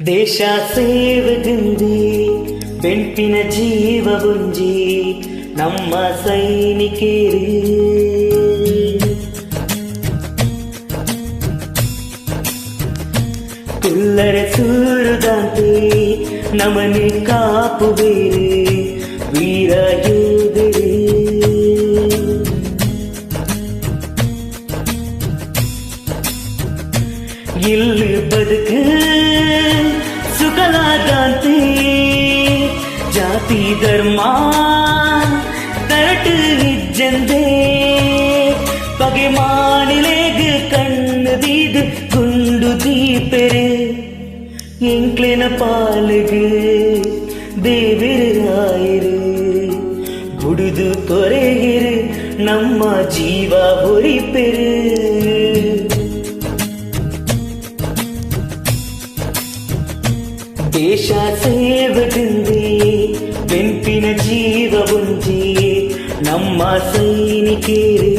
ದೇಶ ಸೇವೆಗಿಂದಿ ಬೆಂಪಿನ ಜೀವ ಗುಂಜಿ ನಮ್ಮ ಸೈನಿಕರು ಕುಲ್ಲರ ಸೂರುದಂತೆ ನಮನೆ ಕಾಪುವೇರೆ ವೀರ ಯೋಧರೇ ಇಲ್ಲಿ ಬದುಕು ಸುಖಲಾದಂತೆ ಜಾತಿ ಧರ್ಮ ತರಟು ಇಜ್ಜಂದೆ ಪಗೆ ಮಾನಿಲೆಗ್ ಕಣ್ಣು ದೀದು ಗುಂಡು ದೀಪೆರೆ ಎಂಕ್ಲೆನ ಪಾಲಿಗೆ ದೇವಿರಾಯರು ಗುಡುದು ತೊರೆಗಿರು ನಮ್ಮ ಜೀವ ಹೊರಿಪೆರು ದೇಶ ಸೇವೆಗಿಂದಿ ಬೆಂಪಿನ ಜೀವ ಗುಂಜಿ ನಮ್ಮ ಸೈನಿಕರು